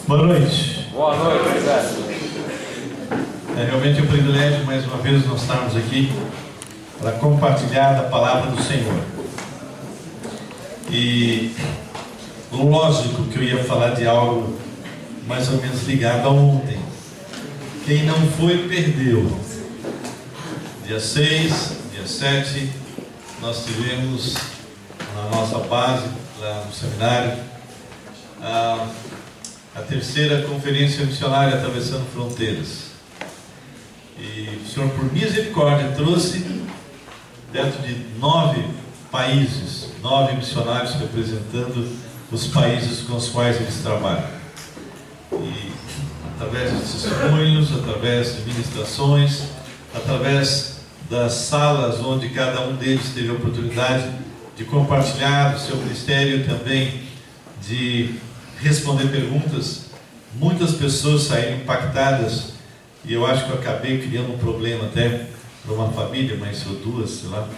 Boa noite. Boa noite, Zé. É realmente um privilégio mais uma vez nós estarmos aqui para compartilhar da palavra do Senhor. E lógico que eu ia falar de algo mais ou menos ligado a ontem. Quem não foi, perdeu. Dia 6, dia 7, nós tivemos na nossa base, lá no seminário, a terceira conferência missionária Atravessando Fronteiras. E o Senhor, por misericórdia, trouxe dentro de 9 países, 9 missionários representando os países com os quais eles trabalham. E através de testemunhos, através de ministrações, através das salas onde cada um deles teve a oportunidade de compartilhar o seu ministério e também de responder perguntas, muitas pessoas saíram impactadas. E eu acho que eu acabei criando um problema até para uma família, mas ou duas, sei lá.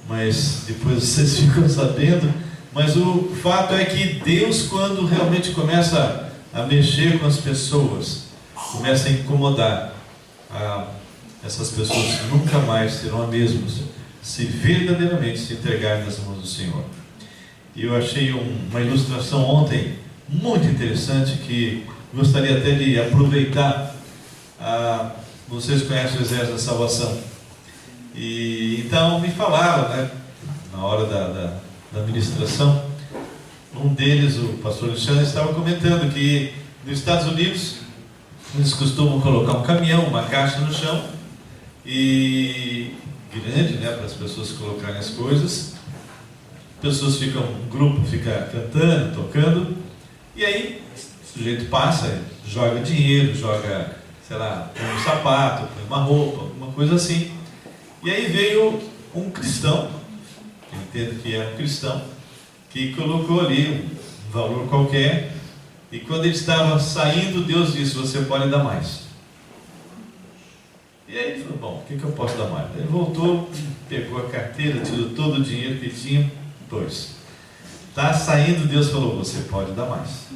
Mas depois vocês ficam sabendo. Mas o fato é que Deus, quando realmente começa a mexer com as pessoas, começa a incomodar, essas pessoas nunca mais serão as mesmas se verdadeiramente se entregarem nas mãos do Senhor. E eu achei uma ilustração ontem muito interessante que gostaria até de aproveitar. Vocês conhecem o Exército da Salvação, e então me falaram, né, na hora da ministração, um deles, o pastor Alexandre, estava comentando que nos Estados Unidos eles costumam colocar um caminhão, uma caixa no chão, e grande, né, para as pessoas colocarem as coisas. Pessoas ficam, um grupo fica cantando, tocando, e aí o sujeito passa, joga dinheiro, joga, sei lá, põe um sapato, põe uma roupa, alguma coisa assim. E aí veio um cristão, eu entendo que é um cristão, que colocou ali um valor qualquer, e quando ele estava saindo, Deus disse: você pode dar mais. E aí ele falou: bom, o que eu posso dar mais? Ele voltou, pegou a carteira, tirou todo o dinheiro que tinha, está saindo, Deus falou: você pode dar mais.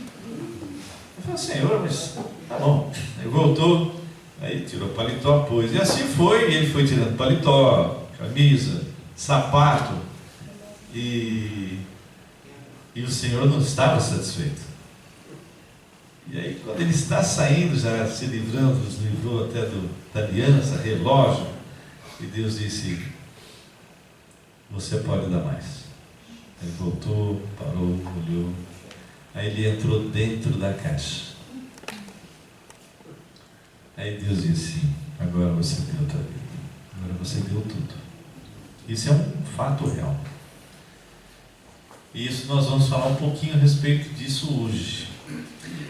Eu falei: Senhor, mas tá bom. Aí voltou, aí tirou paletó, pôs, e assim foi. E ele foi tirando paletó, camisa, sapato, e o Senhor não estava satisfeito. E aí, quando ele está saindo, já se livrando, nos livrou até da aliança, relógio, e Deus disse: você pode dar mais. Ele voltou, parou, olhou, aí ele entrou dentro da caixa. Aí Deus disse: agora você deu a tua vida, agora você deu tudo. Isso é um fato real. E isso nós vamos falar um pouquinho a respeito disso hoje.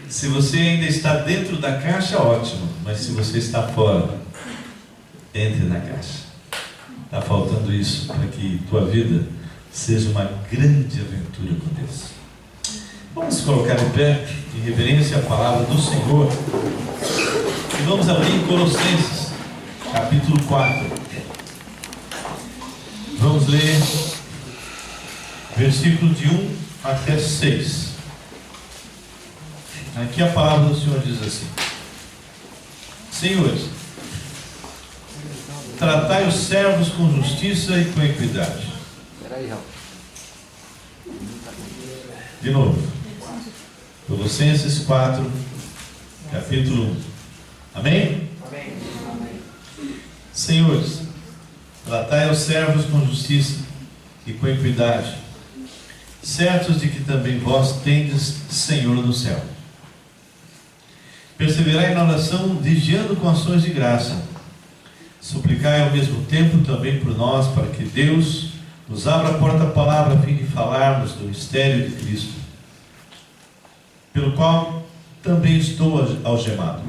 Se você ainda está dentro da caixa, ótimo, mas se você está fora, entre na caixa. Está faltando isso para que tua vida seja uma grande aventura com Deus. Vamos colocar em pé, em reverência à palavra do Senhor, e vamos abrir em Colossenses, capítulo 4. Vamos ler versículo de 1 até 6. Aqui a palavra do Senhor diz assim: Senhores, tratai os servos com justiça e com equidade. De novo, Colossenses 4, capítulo 1. Amém? Amém. Senhores, tratai os servos com justiça e com equidade, certos de que também vós tendes Senhor no céu. Perseverai na oração, vigiando com ações de graça. Suplicai ao mesmo tempo também por nós, para que Deus nos abra a porta-palavra a fim de falarmos do mistério de Cristo, pelo qual também estou algemado,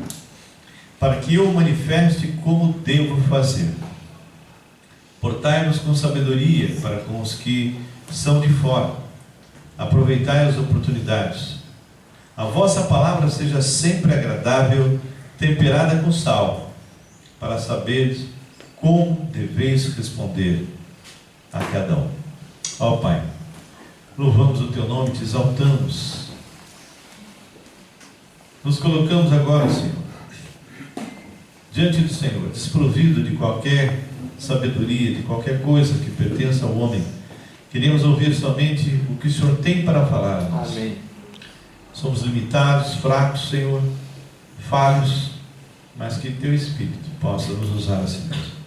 para que eu manifeste como devo fazer. Portai-vos com sabedoria para com os que são de fora. Aproveitai as oportunidades. A vossa palavra seja sempre agradável, temperada com sal, para saberes como deveis responder a cada um. Ó Pai, louvamos o Teu nome, te exaltamos. nos colocamos agora, Senhor, diante do Senhor, desprovido de qualquer sabedoria, de qualquer coisa que pertença ao homem. Queremos ouvir somente o que o Senhor tem para falar a nós. Amém. Somos limitados, fracos, Senhor, falhos, mas que Teu Espírito possa nos usar assim mesmo.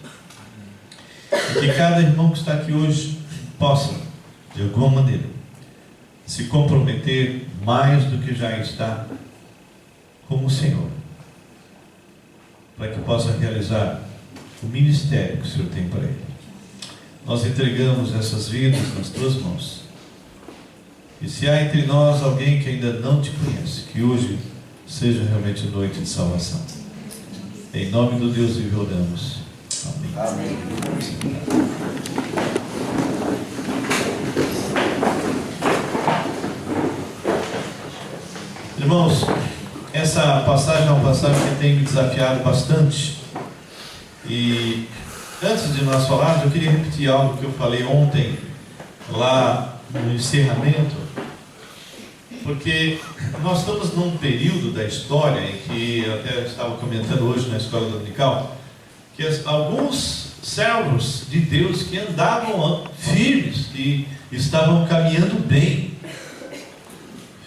E que cada irmão que está aqui hoje possa, de alguma maneira, se comprometer mais do que já está com o Senhor, para que possa realizar o ministério que o Senhor tem para ele. Nós entregamos essas vidas nas Tuas mãos. E se há entre nós alguém que ainda não Te conhece, que hoje seja realmente noite de salvação. Em nome do Deus vivo oramos. Amém. Amém. Irmãos, essa passagem é uma passagem que tem me desafiado bastante. E antes de nós falarmos, eu queria repetir algo que eu falei ontem, lá no encerramento, porque nós estamos num período da história em que, eu até estava comentando hoje na escola dominical, que alguns servos de Deus que andavam firmes, que estavam caminhando bem,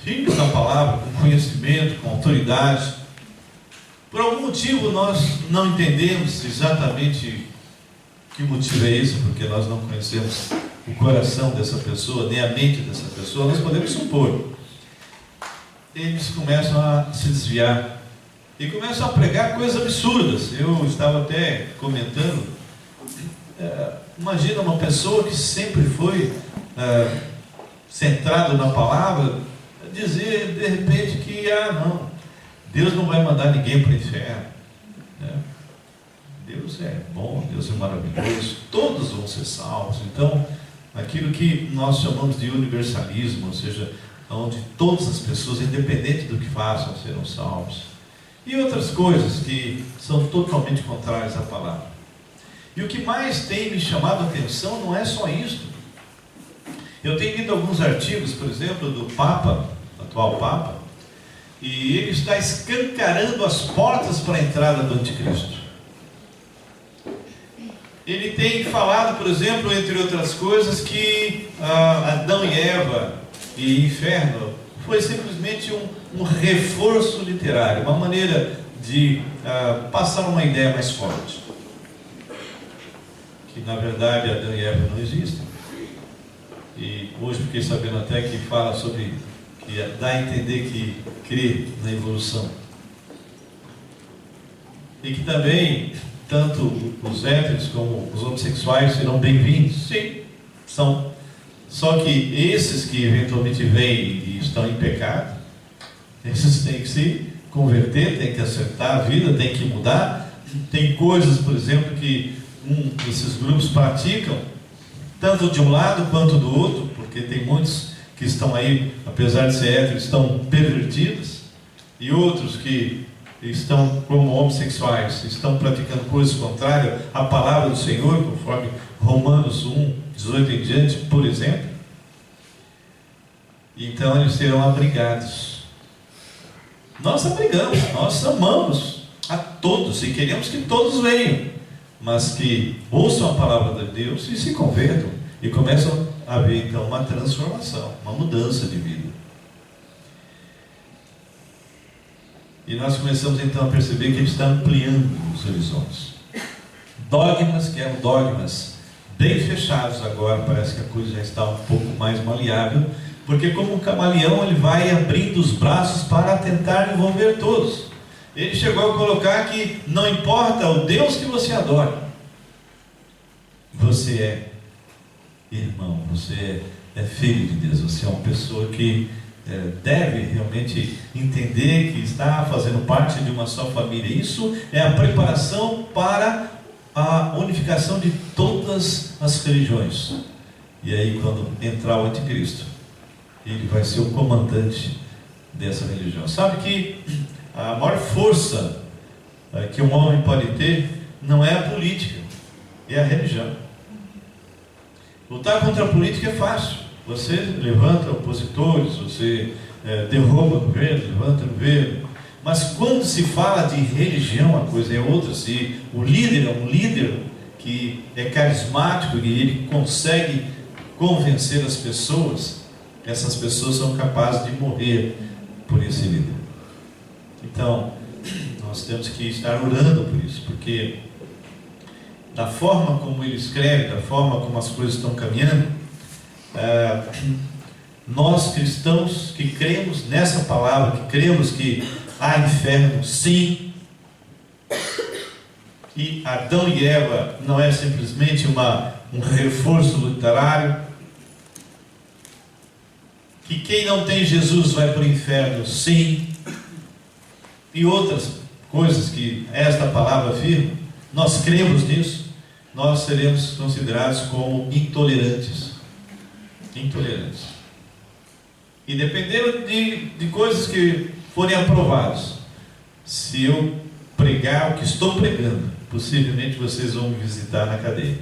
firmes na palavra, com conhecimento, com autoridade. Por algum motivo nós não entendemos exatamente que motivo é esse, porque nós não conhecemos o coração dessa pessoa, nem a mente dessa pessoa. Nós podemos supor. Eles começam a se desviar e começam a pregar coisas absurdas. Eu estava até comentando, imagina uma pessoa que sempre foi centrado na palavra, dizer de repente que não, Deus não vai mandar ninguém para o inferno, né? Deus é bom, Deus é maravilhoso, todos vão ser salvos. Então, aquilo que nós chamamos de universalismo, ou seja, onde todas as pessoas, independente do que façam, serão salvos, e outras coisas que são totalmente contrárias à palavra. E o que mais tem me chamado a atenção não é só isso. Eu tenho lido alguns artigos, por exemplo, do Papa, atual Papa, e ele está escancarando as portas para a entrada do Anticristo. Ele tem falado, por exemplo, entre outras coisas, que Adão e Eva e inferno foi simplesmente um reforço literário, uma maneira de passar uma ideia mais forte. Que na verdade Adão e Eva não existem. E hoje fiquei sabendo até que fala sobre, que dá a entender que crê na evolução. E que também, tanto os héteros como os homossexuais serão bem-vindos. Sim, são. Só que esses que eventualmente vêm e estão em pecado, esses têm que se converter, têm que acertar a vida, têm que mudar. Tem coisas, por exemplo, que desses grupos praticam, tanto de um lado quanto do outro, porque tem muitos que estão aí, apesar de ser héteros, estão pervertidos, e outros que estão como homossexuais, estão praticando coisas contrárias à palavra do Senhor, conforme Romanos 1, 18 em diante, por exemplo. Então eles serão abrigados. Nós abrigamos, nós amamos a todos e queremos que todos venham, mas que ouçam a palavra de Deus e se convertam e começam a haver então uma transformação, uma mudança de vida. E nós começamos então a perceber que ele está ampliando os horizontes. Dogmas que eram dogmas bem fechados, agora parece que a coisa já está um pouco mais maleável, porque como um camaleão ele vai abrindo os braços para tentar envolver todos. Ele chegou a colocar que não importa o Deus que você adora, você é irmão, você é filho de Deus, você é uma pessoa que deve realmente entender que está fazendo parte de uma só família. Isso é a preparação para a unificação de todas as religiões. E aí, quando entrar o anticristo, ele vai ser o comandante dessa religião. Sabe que a maior força que um homem pode ter não é a política, é a religião. Lutar contra a política é fácil. Você levanta opositores, você derruba o governo, levanta o governo. Mas quando se fala de religião, a coisa é outra. Se o líder é um líder que é carismático e ele consegue convencer as pessoas, essas pessoas são capazes de morrer por esse líder. Então, nós temos que estar orando por isso, porque da forma como ele escreve, da forma como as coisas estão caminhando, nós cristãos que cremos nessa palavra, que cremos que há inferno sim, que Adão e Eva não é simplesmente um reforço literário, que quem não tem Jesus vai para o inferno sim, e outras coisas que esta palavra afirma, nós cremos nisso, nós seremos considerados como intolerantes. Intolerantes. E dependendo de coisas que forem aprovadas, se eu pregar o que estou pregando, possivelmente vocês vão me visitar na cadeia.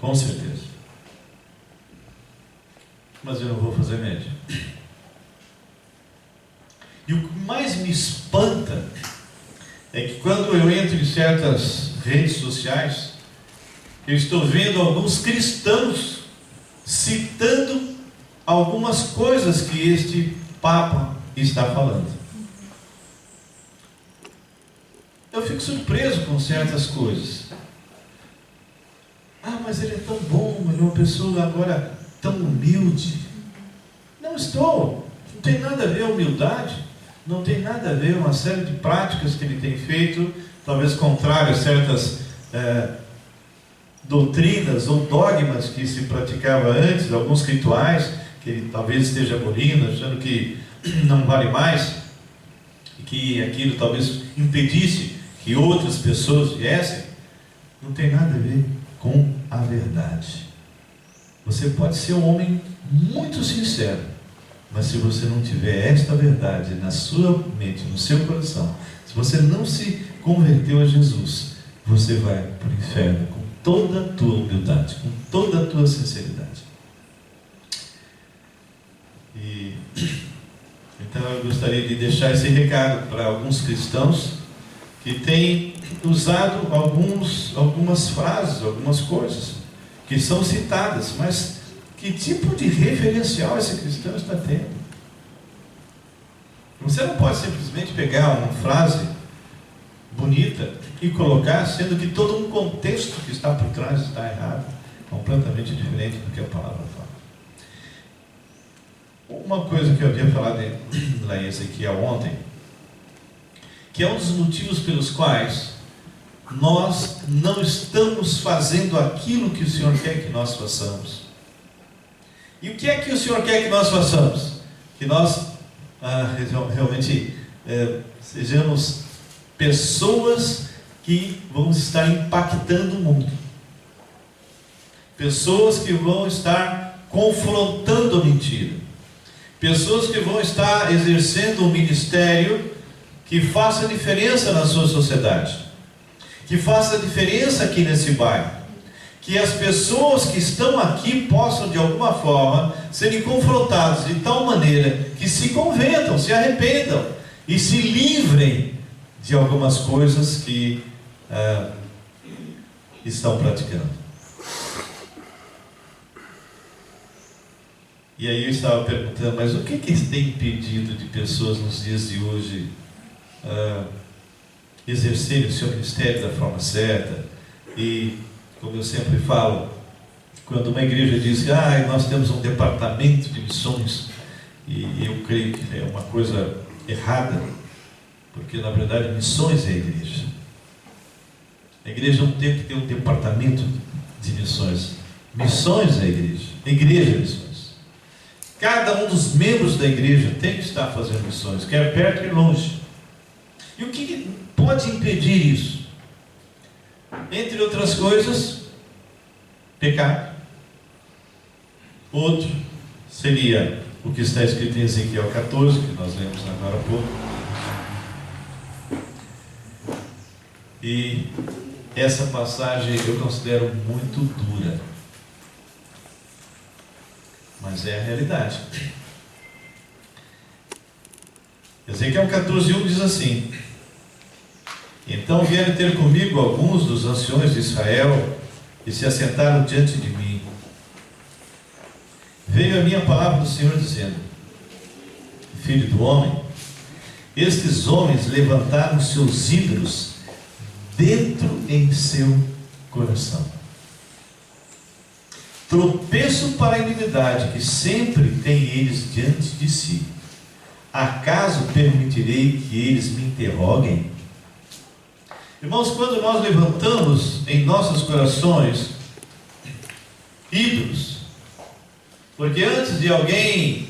Com certeza. Mas eu não vou fazer média. E o que mais me espanta é que quando eu entro em certas redes sociais, eu estou vendo alguns cristãos citando algumas coisas que este Papa está falando. Eu fico surpreso com certas coisas. Ah, mas ele é tão bom, ele é uma pessoa agora tão humilde. Não estou. Não tem nada a ver a humildade. Não tem nada a ver uma série de práticas que ele tem feito, talvez contrárias a certas doutrinas ou dogmas que se praticava antes, alguns rituais que ele talvez esteja abolindo, achando que não vale mais, e que aquilo talvez impedisse que outras pessoas viessem. Não tem nada a ver com a verdade. Você pode ser um homem muito sincero, mas se você não tiver esta verdade na sua mente, no seu coração, se você não se converteu a Jesus, você vai para o inferno com toda a tua humildade, com toda a tua sinceridade. E então eu gostaria de deixar esse recado para alguns cristãos que têm usado algumas frases, algumas coisas que são citadas, mas que tipo de referencial esse cristão está tendo? Você não pode simplesmente pegar uma frase bonita e colocar, sendo que todo um contexto que está por trás está errado, completamente diferente do que a palavra fala. Uma coisa que eu havia falado lá em Ezequiel ontem, que é um dos motivos pelos quais nós não estamos fazendo aquilo que o Senhor quer que nós façamos. E o que é que o Senhor quer que nós façamos? Que nós realmente sejamos pessoas que vão estar impactando o mundo. Pessoas que vão estar confrontando a mentira. Pessoas que vão estar exercendo um ministério que faça diferença na sua sociedade. Que faça diferença aqui nesse bairro. Que as pessoas que estão aqui possam de alguma forma serem confrontadas de tal maneira que se convertam, se arrependam e se livrem de algumas coisas que estão praticando. E aí eu estava perguntando, mas o que tem impedido de pessoas nos dias de hoje exercerem o seu ministério da forma certa? E como eu sempre falo, quando uma igreja diz nós temos um departamento de missões, e eu creio que é uma coisa errada, porque na verdade missões é a igreja. A igreja não tem que ter um departamento de missões. Missões é a igreja. Igreja é missões. Cada um dos membros da igreja tem que estar fazendo missões, quer perto, quer longe. E o que pode impedir isso? Entre outras coisas, pecado. Outro seria o que está escrito em Ezequiel 14, que nós lemos agora há pouco. E essa passagem eu considero muito dura, mas é a realidade. Ezequiel 14:1 diz assim: então vieram ter comigo alguns dos anciões de Israel e se assentaram diante de mim. Veio a minha palavra do Senhor dizendo: filho do homem, estes homens levantaram seus ídolos dentro em seu coração, tropeço para a iniquidade que sempre tem eles diante de si. Acaso permitirei que eles me interroguem? Irmãos, quando nós levantamos em nossos corações ídolos, porque antes de alguém,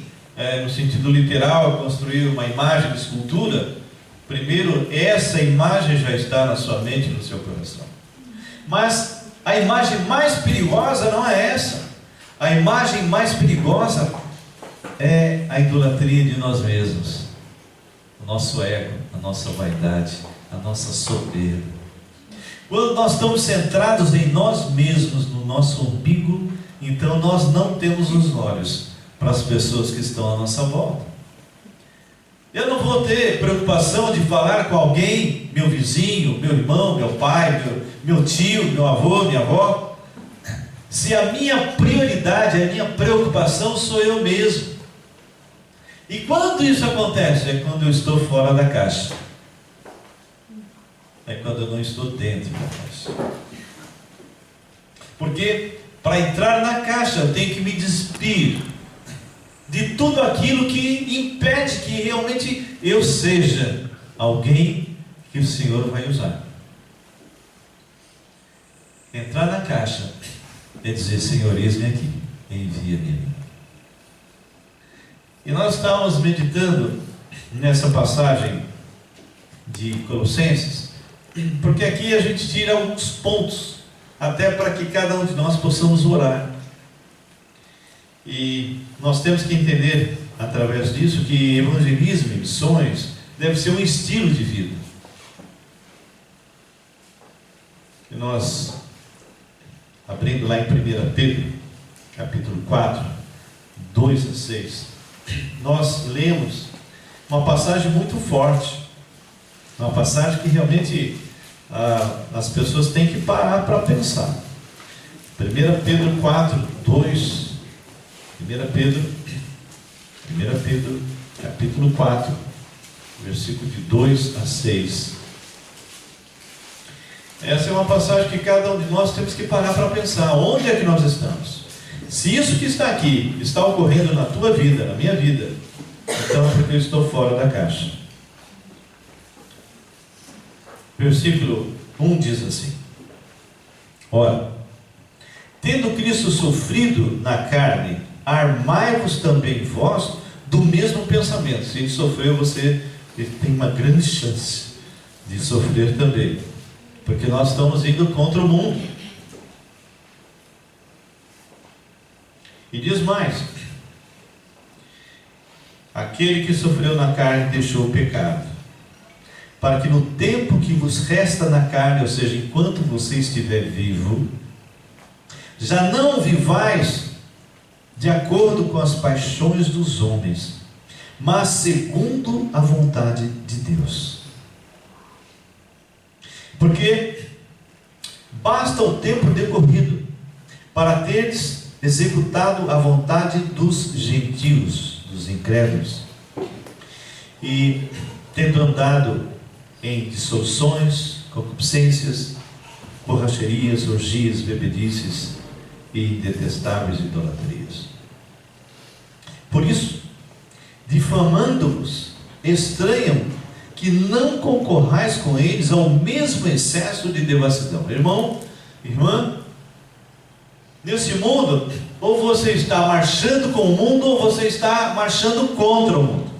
no sentido literal, construir uma imagem de escultura, primeiro essa imagem já está na sua mente e no seu coração. Mas a imagem mais perigosa não é essa. A imagem mais perigosa é a idolatria de nós mesmos, o nosso ego, a nossa vaidade, a nossa soberba. Quando nós estamos centrados em nós mesmos, no nosso umbigo, então nós não temos os olhos para as pessoas que estão à nossa volta. Eu não vou ter preocupação de falar com alguém, meu vizinho, meu irmão, meu pai, meu tio, meu avô, minha avó, se a minha prioridade, a minha preocupação sou eu mesmo. E quando isso acontece? É quando eu estou fora da caixa. É quando eu não estou dentro da caixa. Porque para entrar na caixa eu tenho que me despir de tudo aquilo que impede que realmente eu seja alguém que o Senhor vai usar. Entrar na caixa é dizer: Senhor, eis-me aqui, envia-me a mim. E nós estávamos meditando nessa passagem de Colossenses, porque aqui a gente tira alguns pontos, até para que cada um de nós possamos orar. E nós temos que entender, através disso, que evangelismo e missões deve ser um estilo de vida. E nós, abrindo lá em 1 Pedro, capítulo 4, 2 a 6, nós lemos uma passagem muito forte, uma passagem que realmente as pessoas têm que parar para pensar. 1 Pedro 4, 2, 1 Pedro, capítulo 4, versículo de 2 a 6. Essa é uma passagem que cada um de nós temos que parar para pensar. Onde é que nós estamos? Se isso que está aqui está ocorrendo na tua vida, na minha vida, então é porque eu estou fora da caixa. Versículo 1 diz assim: ora, tendo Cristo sofrido na carne, armai-vos também vós do mesmo pensamento. Se ele sofreu, você tem uma grande chance de sofrer também, porque nós estamos indo contra o mundo. E diz mais: aquele que sofreu na carne deixou o pecado, para que no tempo que vos resta na carne, ou seja, enquanto você estiver vivo, já não vivais de acordo com as paixões dos homens, mas segundo a vontade de Deus. Porque basta o tempo decorrido para teres executado a vontade dos gentios, dos incrédulos, e tendo andado em dissoluções, concupiscências, borracherias, orgias, bebedices e detestáveis idolatrias. Por isso, difamando-vos, estranham que não concorrais com eles ao mesmo excesso de devassidão. Irmão, irmã, nesse mundo, ou você está marchando com o mundo, ou você está marchando contra o mundo.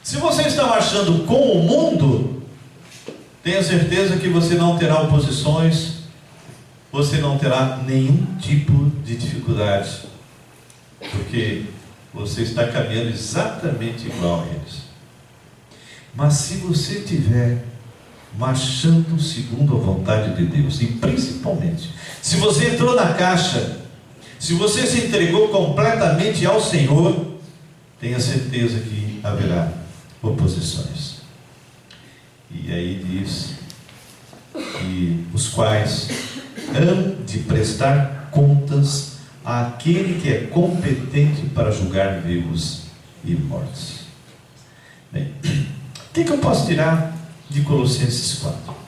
Se você está marchando com o mundo, tenha certeza que você não terá oposições, você não terá nenhum tipo de dificuldade, porque você está caminhando exatamente igual a eles. Mas se você estiver marchando segundo a vontade de Deus, e principalmente, se você entrou na caixa, se você se entregou completamente ao Senhor, tenha certeza que haverá oposições. E aí diz que os quais hão de prestar contas àquele que é competente para julgar vivos e mortos. Bem, o que eu posso tirar de Colossenses 4?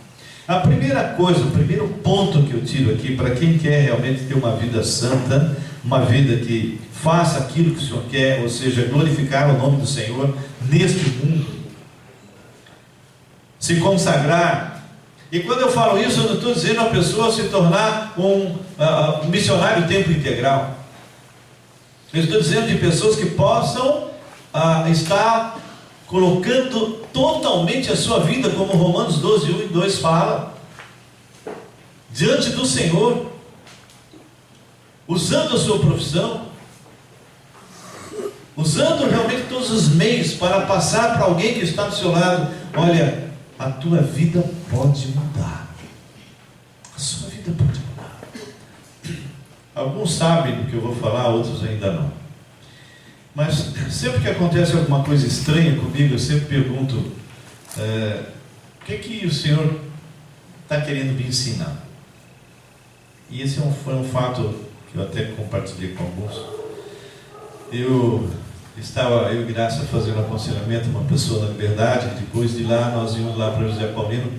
A primeira coisa, o primeiro ponto que eu tiro aqui, para quem quer realmente ter uma vida santa, uma vida que faça aquilo que o Senhor quer, ou seja, glorificar o nome do Senhor neste mundo, se consagrar. E quando eu falo isso, eu não estou dizendo a pessoa se tornar um missionário tempo integral. Eu estou dizendo de pessoas que possam estar colocando totalmente a sua vida, como Romanos 12, 1 e 2 fala, diante do Senhor, usando a sua profissão, usando realmente todos os meios para passar para alguém que está do seu lado: olha, a tua vida pode mudar, a sua vida pode mudar. Alguns sabem do que eu vou falar, outros ainda não. Mas sempre que acontece alguma coisa estranha comigo, eu sempre pergunto: o que o Senhor está querendo me ensinar? E esse foi um fato que eu até compartilhei com alguns. Eu e Graça fazendo aconselhamento, uma pessoa na Liberdade. Depois de lá, nós íamos lá para José Paulino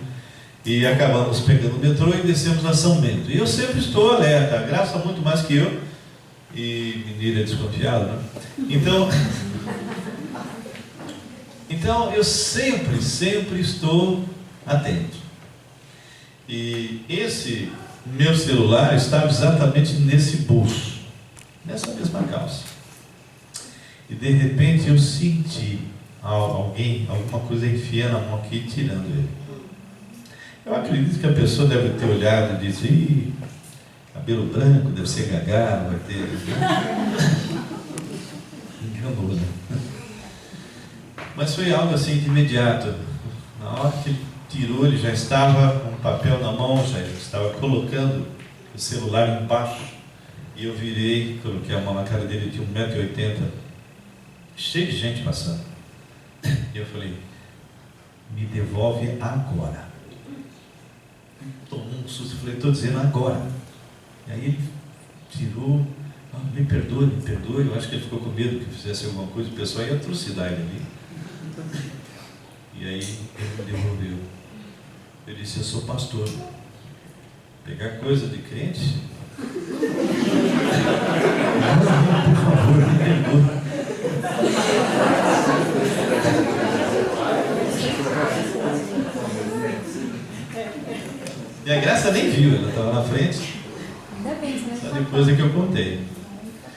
e acabamos pegando o metrô e descemos na São Bento. E eu sempre estou alerta, a Graça muito mais que eu, e mineiro é desconfiado, né? Então eu sempre estou atento. E esse meu celular estava exatamente nesse bolso, nessa mesma calça. E de repente eu senti alguma coisa enfiando a mão aqui e tirando ele. Eu acredito que a pessoa deve ter olhado e disse: ih, cabelo branco, deve ser gagá, vai ter. Enganou, né? Mas foi algo assim de imediato. Na hora que ele tirou, ele já estava com o papel na mão, já estava colocando o celular embaixo. E eu virei, coloquei a mão na cara dele, de 1,80 m, cheio de gente passando. E eu falei: me devolve agora. Tomou um susto, eu falei: estou dizendo agora. E aí ele tirou: me perdoe. Eu acho que ele ficou com medo que fizesse alguma coisa, o pessoal ia trucidar ele ali. E aí ele me devolveu. Eu disse: eu sou pastor. Pegar coisa de crente? Não, por favor, me perdoe. E a Graça nem viu, ela estava na frente. Só depois é que eu contei.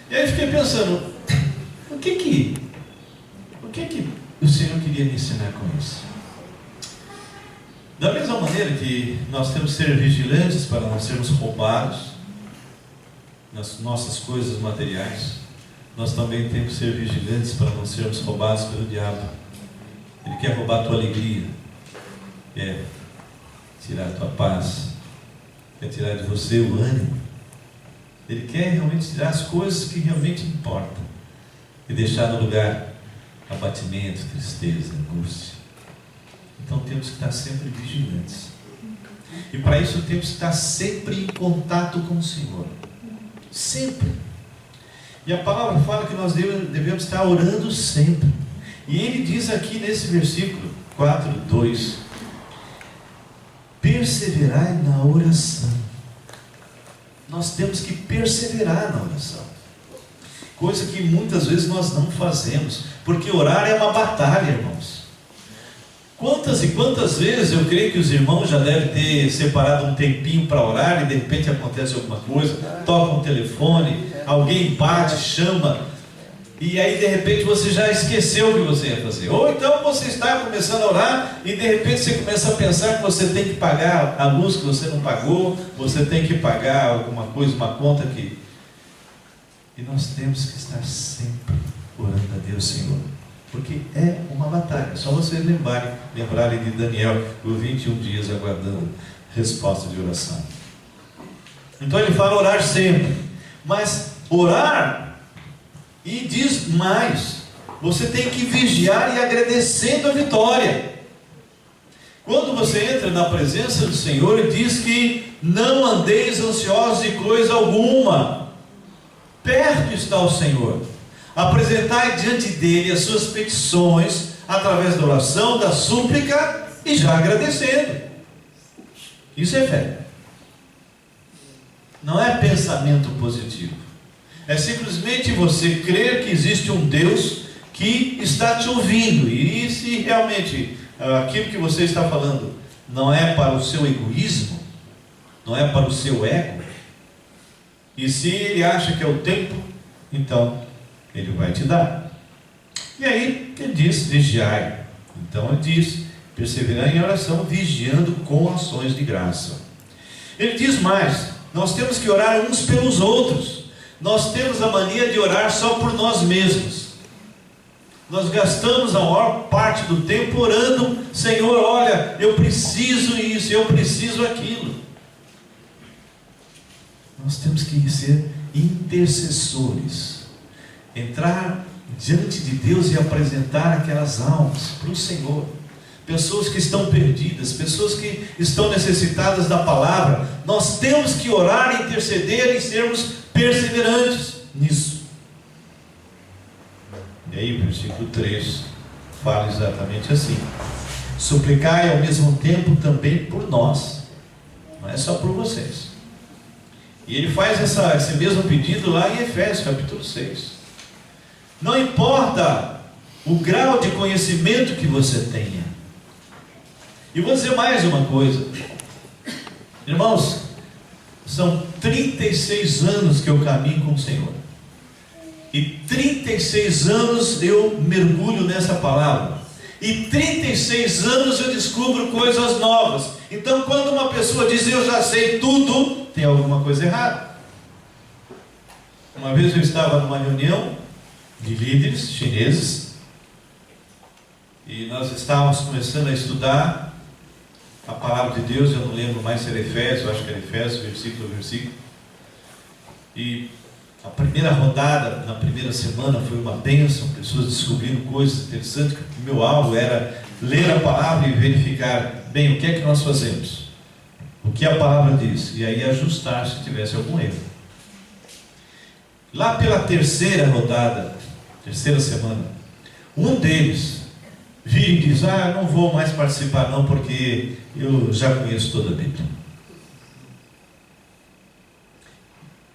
E aí eu fiquei pensando: o que o Senhor queria me ensinar com isso? Da mesma maneira que nós temos que ser vigilantes para não sermos roubados nas nossas coisas materiais, nós também temos que ser vigilantes para não sermos roubados pelo diabo. Ele quer roubar a tua alegria, quer tirar a tua paz, quer tirar de você o ânimo. Ele quer realmente tirar as coisas que realmente importam e deixar no lugar abatimento, tristeza, angústia. Então temos que estar sempre vigilantes. E para isso temos que estar sempre em contato com o Senhor. Sempre. E a palavra fala que nós devemos estar orando sempre. E ele diz aqui nesse versículo 4:2: perseverai na oração. Nós temos que perseverar na oração. Coisa que muitas vezes nós não fazemos, porque orar é uma batalha, irmãos. Quantas e quantas vezes eu creio que os irmãos já devem ter separado um tempinho para orar e de repente acontece alguma coisa, toca um telefone, alguém bate, chama, e aí de repente você já esqueceu o que você ia fazer. Ou então você está começando a orar e de repente você começa a pensar que você tem que pagar a luz que você não pagou, você tem que pagar alguma coisa, uma conta que... E nós temos que estar sempre orando a Deus, Senhor, porque é uma batalha. Só vocês lembrarem de Daniel, por 21 dias aguardando resposta de oração. Então ele fala orar sempre, mas orar, e diz mais, você tem que vigiar e agradecendo a vitória. Quando você entra na presença do Senhor, Ele diz que não andeis ansiosos de coisa alguma. Perto está o Senhor. Apresentai diante dele as suas petições, através da oração, da súplica, e já agradecendo. Isso é fé. Não é pensamento positivo. É simplesmente você crer que existe um Deus que está te ouvindo. E se realmente aquilo que você está falando não é para o seu egoísmo, não é para o seu ego, e se ele acha que é o tempo, então ele vai te dar. E aí ele diz: vigiai. Então ele diz: perseverar em oração, vigiando com ações de graça. Ele diz mais: nós temos que orar uns pelos outros. Nós temos a mania de orar só por nós mesmos. Nós gastamos a maior parte do tempo orando: Senhor, olha, eu preciso isso, eu preciso aquilo. Nós temos que ser intercessores, entrar diante de Deus e apresentar aquelas almas para o Senhor. Pessoas que estão perdidas, pessoas que estão necessitadas da palavra. Nós temos que orar, interceder e sermos perseverantes nisso. E aí o versículo 3 fala exatamente assim: suplicai ao mesmo tempo também por nós. Não é só por vocês. E ele faz esse mesmo pedido lá em Efésios capítulo 6. Não importa o grau de conhecimento que você tenha. E vou dizer mais uma coisa, irmãos, são 36 anos que eu caminho com o Senhor, e 36 anos eu mergulho nessa palavra, e 36 anos eu descubro coisas novas. Então quando uma pessoa diz: eu já sei tudo, tem alguma coisa errada. Uma vez eu estava numa reunião de líderes chineses, e nós estávamos começando a estudar a palavra de Deus. Eu não lembro mais se era Efésios, eu acho que era Efésios, versículo a versículo. E a primeira rodada, na primeira semana, foi uma bênção. Pessoas descobrindo coisas interessantes. O meu alvo era ler a palavra e verificar bem o que é que nós fazemos, o que a palavra diz, e aí ajustar se tivesse algum erro. Lá pela terceira rodada, terceira semana, um deles vira e diz: eu não vou mais participar não, porque eu já conheço toda a Bíblia.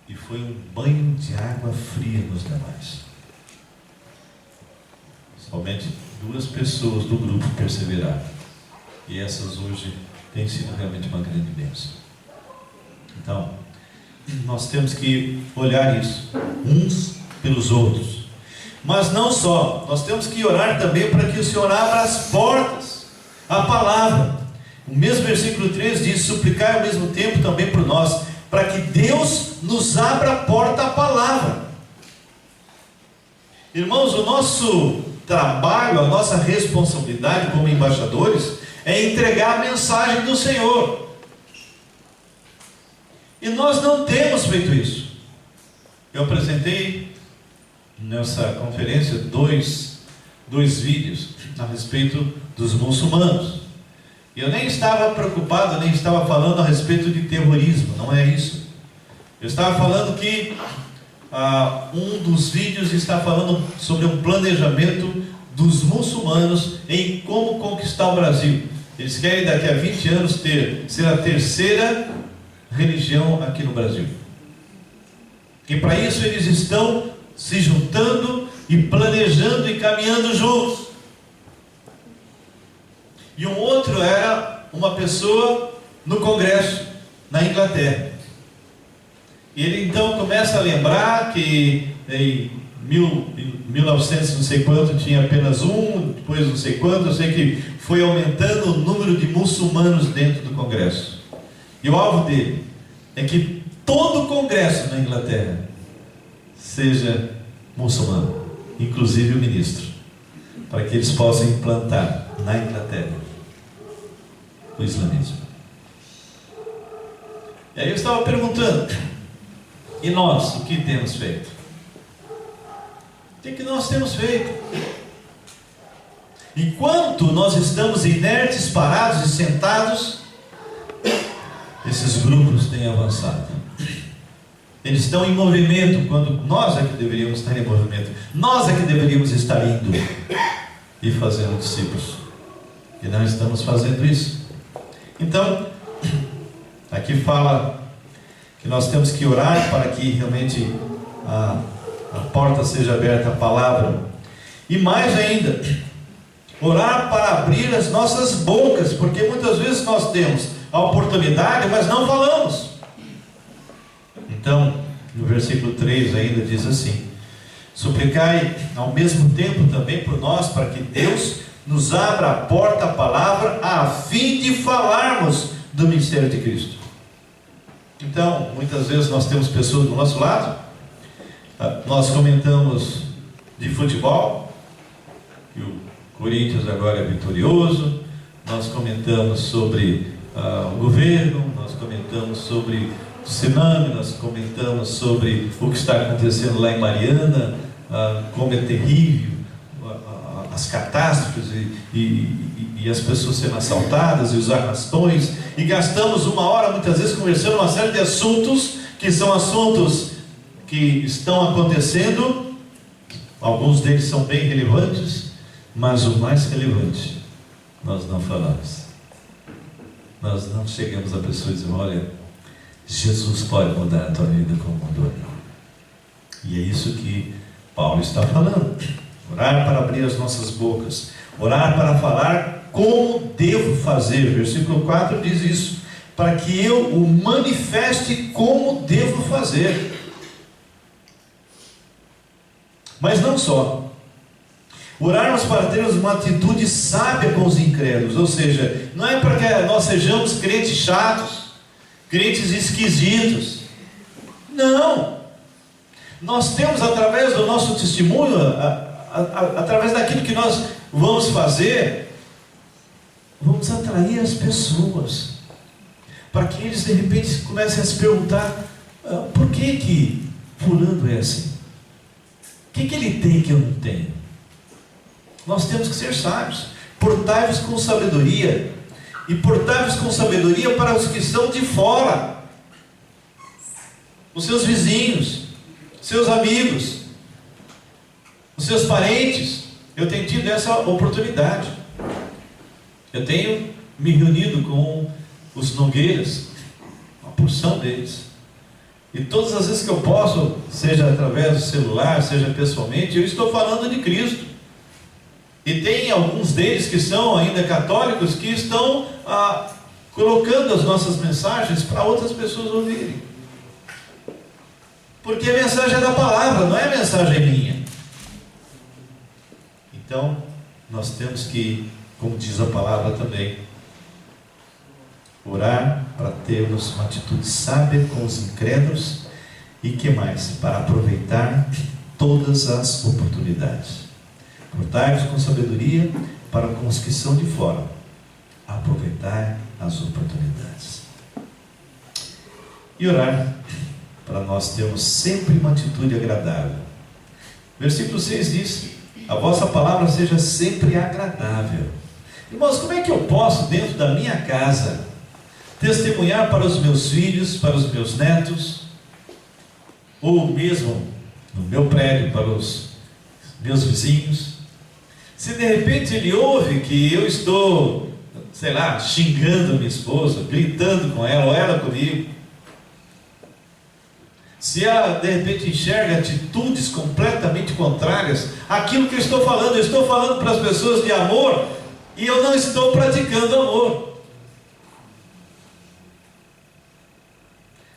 E foi um banho de água fria nos demais. Somente 2 pessoas do grupo perseveraram, e essas hoje têm sido realmente uma grande bênção. Então, nós temos que olhar isso, uns pelos outros. Mas não só, nós temos que orar também para que o Senhor abra as portas, a palavra. O mesmo versículo 3 diz: suplicai ao mesmo tempo também por nós, para que Deus nos abra a porta à palavra. Irmãos, o nosso trabalho, a nossa responsabilidade como embaixadores é entregar a mensagem do Senhor. E nós não temos feito isso. Eu apresentei nessa conferência dois vídeos a respeito dos muçulmanos. Eu nem estava preocupado, nem estava falando a respeito de terrorismo, não é isso. Eu estava falando que um dos vídeos está falando sobre um planejamento dos muçulmanos em como conquistar o Brasil. Eles querem daqui a 20 anos ser a terceira religião aqui no Brasil. E para isso eles estão se juntando e planejando e caminhando juntos. E um outro era uma pessoa no Congresso, na Inglaterra. E ele então começa a lembrar que em 1900 não sei quanto tinha apenas um, depois não sei quanto, eu sei que foi aumentando o número de muçulmanos dentro do Congresso. E o alvo dele é que todo o Congresso na Inglaterra seja muçulmano, inclusive o ministro, para que eles possam implantar na Inglaterra o islamismo. E aí eu estava perguntando: e nós, o que temos feito? O que nós temos feito? Enquanto nós estamos inertes, parados e sentados, esses grupos têm avançado. Eles estão em movimento, quando nós é que deveríamos estar em movimento. Nós é que deveríamos estar indo e fazendo discípulos. E não estamos fazendo isso. Então, aqui fala que nós temos que orar para que realmente a porta seja aberta à palavra. E mais ainda, orar para abrir as nossas bocas, porque muitas vezes nós temos a oportunidade, mas não falamos. Então, no versículo 3 ainda diz assim: suplicai ao mesmo tempo também por nós, para que Deus nos abra a porta à palavra, a fim de falarmos do mistério de Cristo. Então, muitas vezes nós temos pessoas do nosso lado, nós comentamos de futebol, que o Corinthians agora é vitorioso, nós comentamos sobre o governo, nós comentamos sobre o tsunami, nós comentamos sobre o que está acontecendo lá em Mariana, como é terrível as catástrofes e as pessoas sendo assaltadas e os arrastões, e gastamos uma hora muitas vezes conversando uma série de assuntos que são assuntos que estão acontecendo. Alguns deles são bem relevantes, mas o mais relevante nós não falamos. Nós não chegamos à pessoa e dizemos: olha, Jesus pode mudar a tua vida como mudou. E é isso que Paulo está falando. Orar para abrir as nossas bocas, orar para falar como devo fazer. Versículo 4 diz isso: para que eu o manifeste como devo fazer. Mas não só. Orarmos para termos uma atitude sábia com os incrédulos, ou seja, não é para que nós sejamos crentes chatos, crentes esquisitos. Não. Nós temos, através do nosso testemunho, através daquilo que nós vamos fazer, vamos atrair as pessoas, para que eles de repente comecem a se perguntar: por que fulano é assim? O que ele tem que eu não tenho? Nós temos que ser sábios. Portai-vos com sabedoria, e portai-vos com sabedoria para os que estão de fora, os seus vizinhos, seus amigos, os seus parentes. Eu tenho tido essa oportunidade. Eu tenho me reunido com os Nogueiras, uma porção deles, e todas as vezes que eu posso, seja através do celular, seja pessoalmente, eu estou falando de Cristo. E tem alguns deles que são ainda católicos, que estão colocando as nossas mensagens para outras pessoas ouvirem, porque a mensagem é da palavra, não é a mensagem minha. Então, nós temos que, como diz a palavra também, orar para termos uma atitude sábia com os incrédulos, e que mais? Para aproveitar todas as oportunidades. Portai-vos com sabedoria para com os que são de fora, aproveitar as oportunidades. E orar para nós termos sempre uma atitude agradável. Versículo 6 diz: a vossa palavra seja sempre agradável. Irmãos, como é que eu posso, dentro da minha casa, testemunhar para os meus filhos, para os meus netos, ou mesmo no meu prédio, para os meus vizinhos, se de repente ele ouve que eu estou, sei lá, xingando a minha esposa, gritando com ela, ou ela comigo, se ela de repente enxerga atitudes completamente contrárias àquilo que eu estou falando para as pessoas de amor, e eu não estou praticando amor.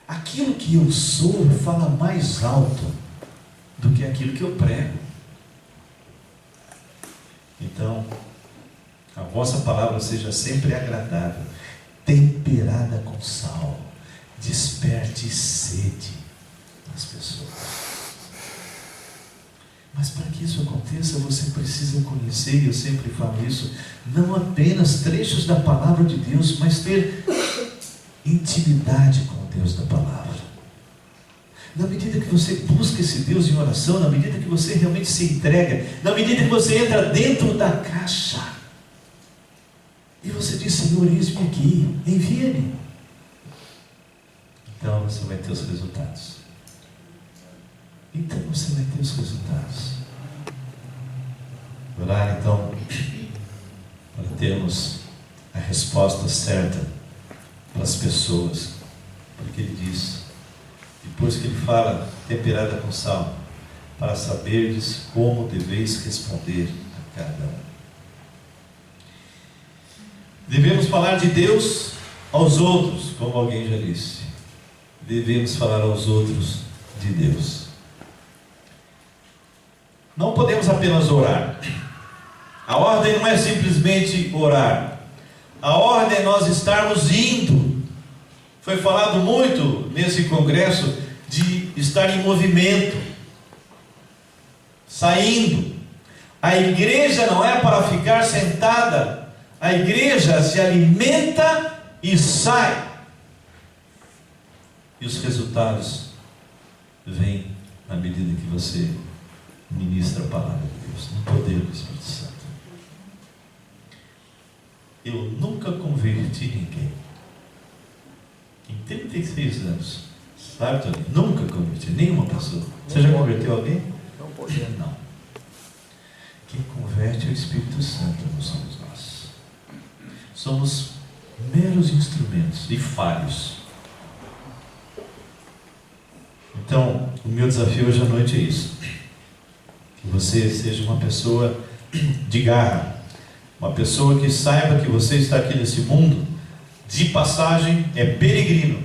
Aquilo que eu sou fala mais alto do que aquilo que eu prego. Então, a vossa palavra seja sempre agradável, temperada com sal, desperte sede nas pessoas. Mas para que isso aconteça, você precisa conhecer, e eu sempre falo isso, não apenas trechos da palavra de Deus, mas ter intimidade com o Deus da palavra. Na medida que você busca esse Deus em oração, na medida que você realmente se entrega, na medida que você entra dentro da caixa, e você diz: Senhor, eis-me aqui, envia-me. Então você vai ter os resultados. Então você vai ter os resultados. Orar então, para termos a resposta certa para as pessoas. Porque ele diz, depois que ele fala, temperada com sal, para saberdes como deveis responder a cada um. Devemos falar de Deus aos outros, como alguém já disse. Devemos falar aos outros de Deus. Não podemos apenas orar. A ordem não é simplesmente orar. A ordem é nós estarmos indo. Foi falado muito nesse congresso de estar em movimento, saindo. A igreja não é para ficar sentada. A igreja se alimenta e sai. E os resultados vêm na medida que você ministra a palavra de Deus, no poder do Espírito Santo. Eu nunca converti ninguém. Em 36 anos. Sabe, Tony? Nunca converti nenhuma pessoa. Você já converteu alguém? Não pode. Não. Quem converte é o Espírito Santo, não somos nós. Somos meros instrumentos e falhos. Então, o meu desafio hoje à noite é isso. Que você seja uma pessoa de garra. Uma pessoa que saiba que você está aqui nesse mundo de passagem, é peregrino.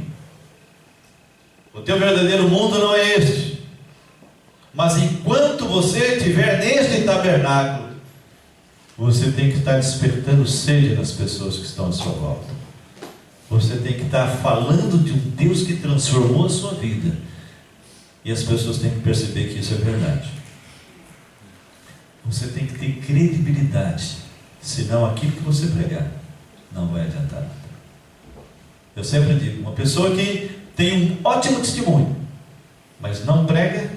O teu verdadeiro mundo não é este. Mas enquanto você estiver neste tabernáculo, você tem que estar despertando sede nas pessoas que estão à sua volta. Você tem que estar falando de um Deus que transformou a sua vida. E as pessoas têm que perceber que isso é verdade. Você tem que ter credibilidade. Senão aquilo que você pregar não vai adiantar nada. Eu sempre digo, uma pessoa que tem um ótimo testemunho, mas não prega,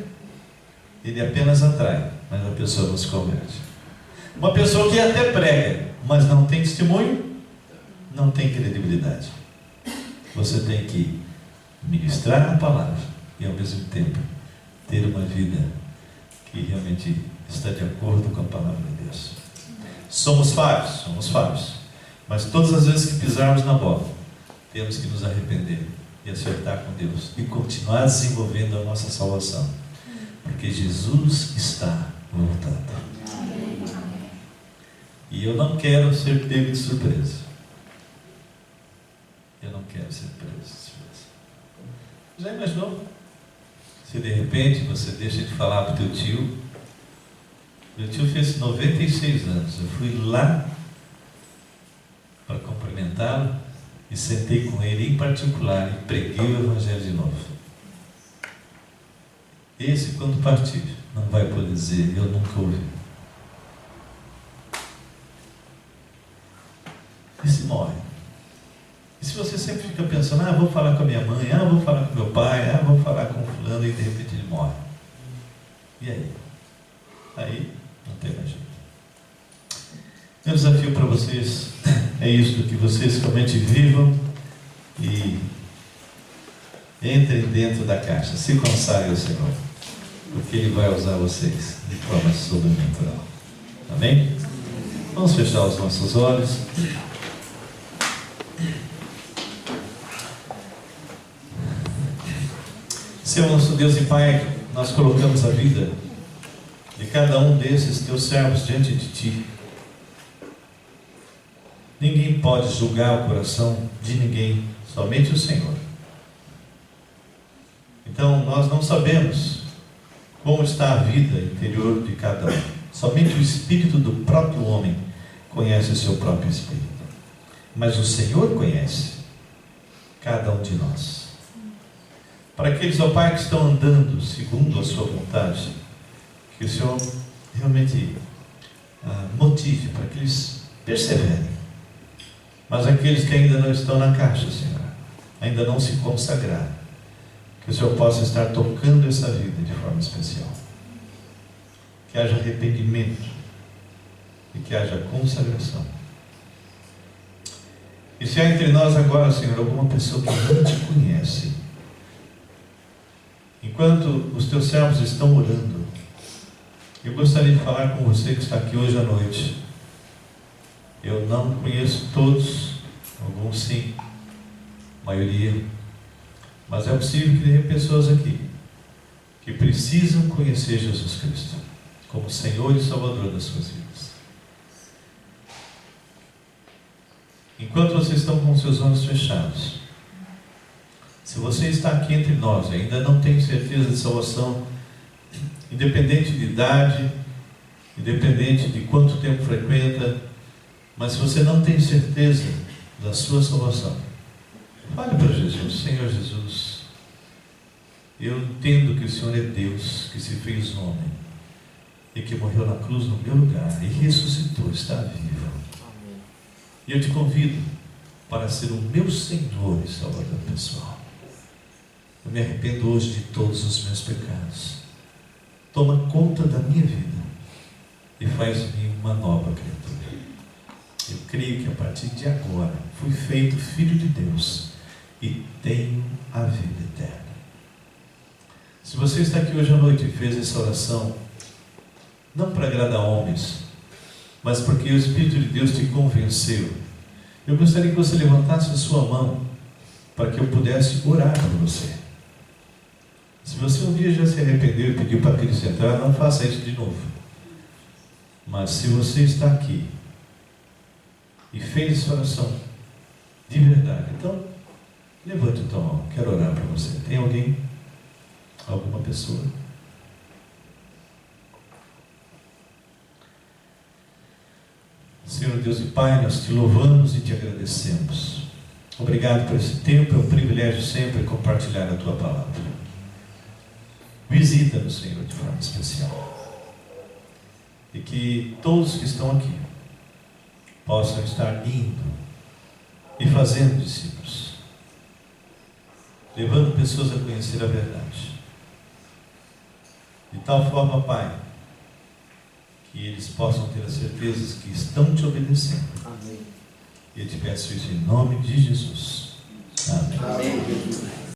ele apenas atrai, mas a pessoa não se converte. Uma pessoa que até prega, mas não tem testemunho, não tem credibilidade. Você tem que ministrar a palavra e ao mesmo tempo ter uma vida que realmente está de acordo com a palavra de Deus. Somos falhos, mas todas as vezes que pisarmos na bola, temos que nos arrepender e acertar com Deus e continuar desenvolvendo a nossa salvação, porque Jesus está voltando. E eu não quero ser pego de surpresa. Eu não quero ser pego de surpresa. Já imaginou? Se de repente você deixa de falar para o teu tio. Meu tio fez 96 anos. Eu fui lá para cumprimentá-lo e sentei com ele em particular e preguei o Evangelho de novo. Esse, quando partir, não vai poder dizer: eu nunca ouvi. Esse morre. E se você sempre fica pensando: vou falar com a minha mãe, vou falar com meu pai, vou falar com o fulano, e de repente ele morre. E aí? Aí não tem mais jeito. Meu desafio para vocês é isso, que vocês realmente vivam e entrem dentro da caixa, se consagrem ao Senhor, porque Ele vai usar vocês de forma sobrenatural. Amém? Vamos fechar os nossos olhos. Senhor nosso Deus e Pai, nós colocamos a vida de cada um desses teus servos diante de Ti. Ninguém pode julgar o coração de ninguém, somente o Senhor. Então nós não sabemos como está a vida interior de cada um. Somente o espírito do próprio homem conhece o seu próprio espírito. Mas o Senhor conhece cada um de nós. Para aqueles, ó Pai, que estão andando segundo a sua vontade, que o Senhor realmente motive para que eles perseverem. Mas aqueles que ainda não estão na caixa, Senhor, ainda não se consagraram, que o Senhor possa estar tocando essa vida de forma especial. Que haja arrependimento e que haja consagração. E se há entre nós agora, Senhor, alguma pessoa que não te conhece, enquanto os teus servos estão orando, eu gostaria de falar com você que está aqui hoje à noite. Eu não conheço todos, alguns sim, a maioria, mas é possível que tenha pessoas aqui que precisam conhecer Jesus Cristo como Senhor e Salvador das suas vidas. Enquanto vocês estão com seus olhos fechados, se você está aqui entre nós e ainda não tem certeza de salvação, independente de idade, independente de quanto tempo frequenta, mas se você não tem certeza da sua salvação, fale para Jesus: Senhor Jesus, eu entendo que o Senhor é Deus, que se fez homem e que morreu na cruz no meu lugar e ressuscitou, está vivo. E eu te convido para ser o meu Senhor e Salvador pessoal. Eu me arrependo hoje de todos os meus pecados. Toma conta da minha vida e faz de mim uma nova criatura. Eu creio que a partir de agora fui feito filho de Deus e tenho a vida eterna. Se você está aqui hoje à noite e fez essa oração, não para agradar homens, mas porque o Espírito de Deus te convenceu, eu gostaria que você levantasse a sua mão para que eu pudesse orar por você. Se você um dia já se arrependeu e pediu para Cristo entrar, não faça isso de novo. Mas se você está aqui e fez essa oração de verdade, então levante a tua mão, quero orar para você. Tem alguém? Alguma pessoa? Senhor Deus e Pai, nós te louvamos e te agradecemos. Obrigado por esse tempo, é um privilégio sempre compartilhar a tua palavra. Visita-nos, Senhor, de forma especial. E que todos que estão aqui possam estar indo e fazendo discípulos, levando pessoas a conhecer a verdade. De tal forma, Pai, que eles possam ter a certeza que estão te obedecendo. Amém. E eu te peço isso em nome de Jesus. Amém. Amém.